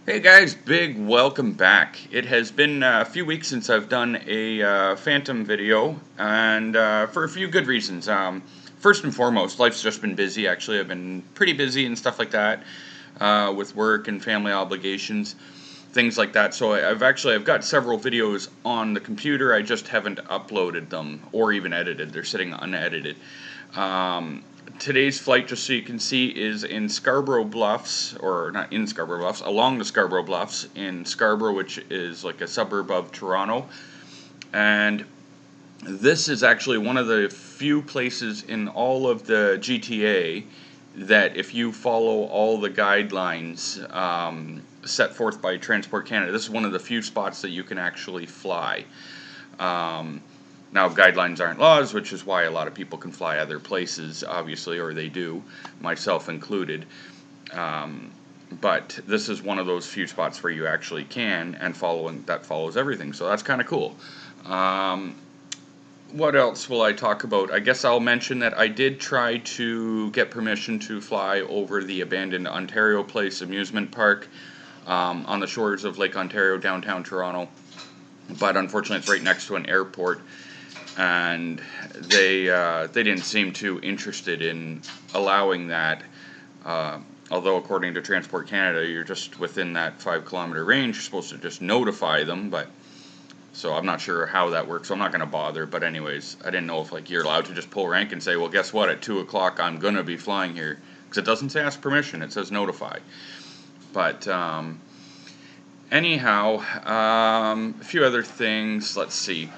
Hey guys, big welcome back. It has been a few weeks since I've done a Phantom video, and for a few good reasons. First and foremost, life's just been busy. Actually, I've been pretty busy and stuff like that, with work and family obligations, things like that. So I've got several videos on the computer. I just haven't uploaded them or even edited. They're sitting unedited. Today's flight, just so you can see, is in Scarborough Bluffs, or not in Scarborough Bluffs, along the Scarborough Bluffs in Scarborough, which is like a suburb of Toronto. And this is actually one of the few places in all of the GTA that, if you follow all the guidelines set forth by Transport Canada, this is one of the few spots that you can actually fly. Now, guidelines aren't laws, which is why a lot of people can fly other places, obviously, or they do, myself included. But this is one of those few spots where you actually can, and that follows everything. So that's kind of cool. What else will I talk about? I guess I'll mention that I did try to get permission to fly over the abandoned Ontario Place amusement park on the shores of Lake Ontario, downtown Toronto. But unfortunately, it's right next to an airport, and they didn't seem too interested in allowing that. Although according to Transport Canada, you're just within that 5 kilometer range. You're supposed to just notify them, but so I'm not sure how that works. So I'm not going to bother. But anyways, I didn't know if like you're allowed to just pull rank and say, well, guess what? At 2 o'clock, I'm going to be flying here, because it doesn't say ask permission. It says notify. But anyhow, a few other things. Let's see.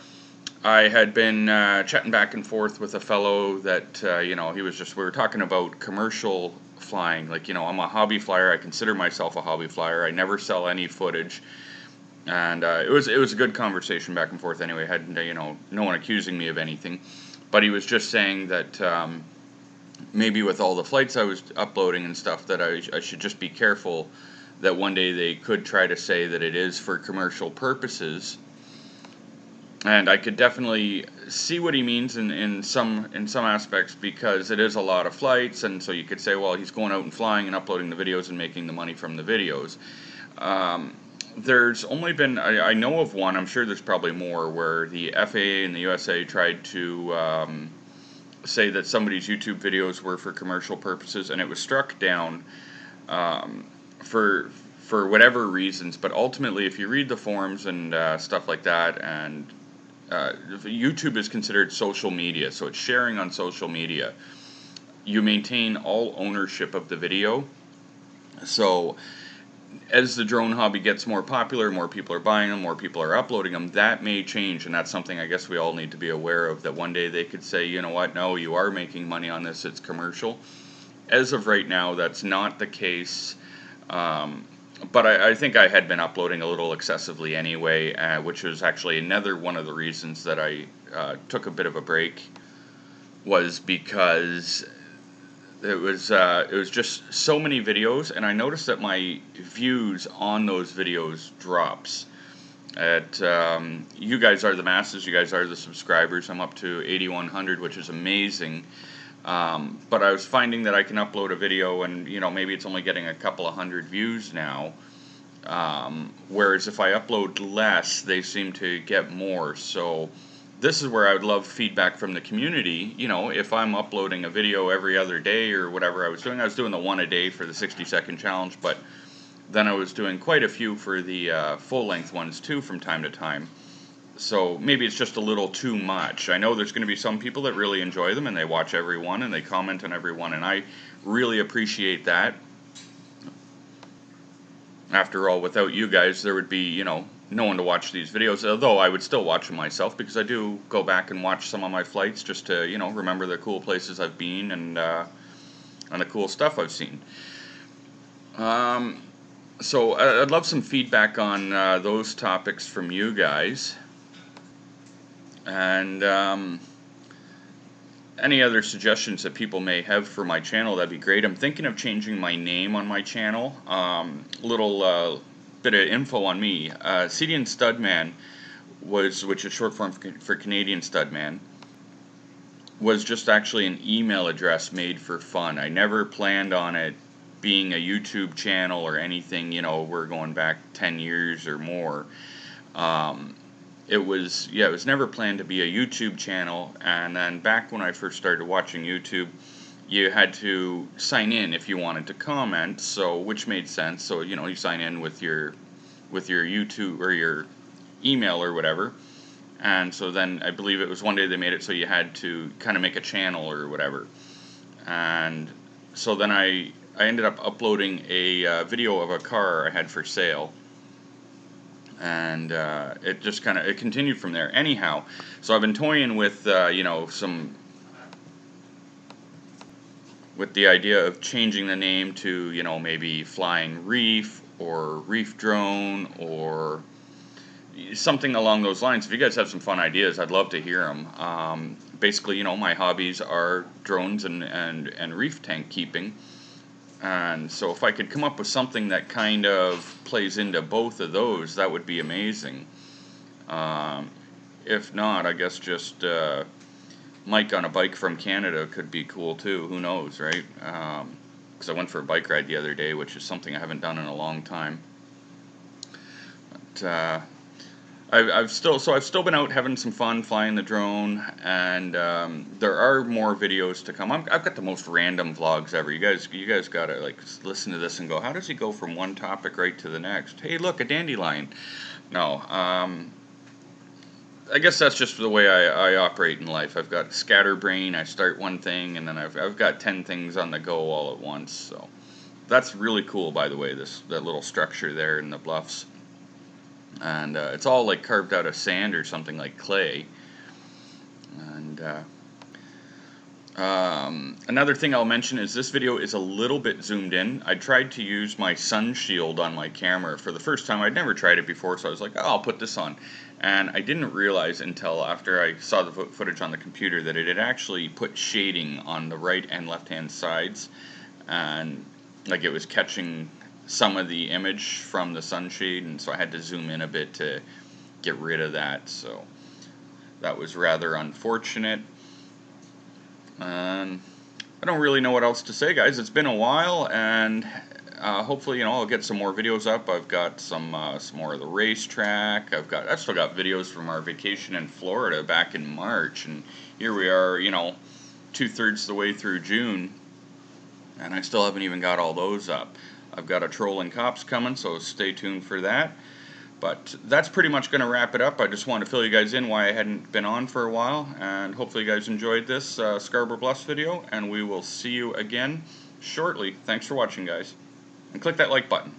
I had been chatting back and forth with a fellow that, he was we were talking about commercial flying. Like, I'm a hobby flyer. I consider myself a hobby flyer. I never sell any footage. And it was a good conversation back and forth anyway. I had, no one accusing me of anything. But he was just saying that maybe with all the flights I was uploading and stuff, that I should just be careful that one day they could try to say that it is for commercial purposes. And I could definitely see what he means in some aspects, because it is a lot of flights, and so you could say, well, he's going out and flying and uploading the videos and making the money from the videos. There's only been, I know of one, I'm sure there's probably more, where the FAA in the USA tried to say that somebody's YouTube videos were for commercial purposes, and it was struck down for whatever reasons. But ultimately, if you read the forums and stuff like that, and YouTube is considered social media, so it's sharing on social media. You maintain all ownership of the video. So as the drone hobby gets more popular, more people are buying them, more people are uploading them, that may change, and that's something I guess we all need to be aware of, that one day they could say, you know what, no, you are making money on this, it's commercial. As of right now, that's not the case. But I think I had been uploading a little excessively anyway, which was actually another one of the reasons that I took a bit of a break, was because it was just so many videos, and I noticed that my views on those videos drops. You guys are the masses, you guys are the subscribers. I'm up to 8,100, which is amazing. But I was finding that I can upload a video and, maybe it's only getting a couple of hundred views now. Whereas if I upload less, they seem to get more. So this is where I would love feedback from the community. If I'm uploading a video every other day or whatever I was doing the one a day for the 60-second challenge, but then I was doing quite a few for the full-length ones too from time to time. So maybe it's just a little too much. I know there's going to be some people that really enjoy them and they watch every one and they comment on every one, and I really appreciate that. After all, without you guys, there would be, no one to watch these videos, although I would still watch them myself, because I do go back and watch some of my flights just to, remember the cool places I've been and the cool stuff I've seen. So I'd love some feedback on those topics from you guys. And any other suggestions that people may have for my channel, that'd be great. I'm thinking of changing my name on my channel. Little bit of info on me. CDN Studman, which is short form for Canadian Studman, was just actually an email address made for fun. I never planned on it being a YouTube channel or anything. You know, we're going back 10 years or more. It was never planned to be a YouTube channel. And then back when I first started watching YouTube, you had to sign in if you wanted to comment, so which made sense. So you know, you sign in with your YouTube or your email or whatever. And so then I believe it was one day they made it so you had to kind of make a channel or whatever. And so then I ended up uploading a video of a car I had for sale. And it just kind of, it continued from there. Anyhow, so I've been toying with, you know, with the idea of changing the name to, you know, maybe Flying Reef or Reef Drone or something along those lines. If you guys have some fun ideas, I'd love to hear them. Basically, you know, my hobbies are drones and reef tank keeping. And so if I could come up with something that kind of plays into both of those, that would be amazing. If not, I guess just Mike on a bike from Canada could be cool too. Who knows, right? Because I went for a bike ride the other day, which is something I haven't done in a long time. But I've still been out having some fun flying the drone, and there are more videos to come. I've got the most random vlogs ever. You guys gotta like listen to this and go, how does he go from one topic right to the next? Hey, look, a dandelion. No, I guess that's just the way I operate in life. I've got scatterbrain. I start one thing, and then I've got 10 things on the go all at once. So that's really cool, by the way. That little structure there in the bluffs. And it's all like carved out of sand or something like clay. And another thing I'll mention is this video is a little bit zoomed in. I tried to use my sun shield on my camera for the first time. I'd never tried it before, so I was like, oh, I'll put this on. And I didn't realize until after I saw the footage on the computer that it had actually put shading on the right and left hand sides, and like it was catching some of the image from the sunshade, and so I had to zoom in a bit to get rid of that. So that was rather unfortunate. And I don't really know what else to say, guys. It's been a while, and hopefully, you know, I'll get some more videos up. I've got some more of the racetrack. I've still got videos from our vacation in Florida back in March, and here we are, you know, 2/3 the way through June, and I still haven't even got all those up. I've got a Trolling Cops coming, so stay tuned for that. But that's pretty much going to wrap it up. I just wanted to fill you guys in why I hadn't been on for a while, and hopefully you guys enjoyed this Scarborough Bluffs video, and we will see you again shortly. Thanks for watching, guys. And click that like button.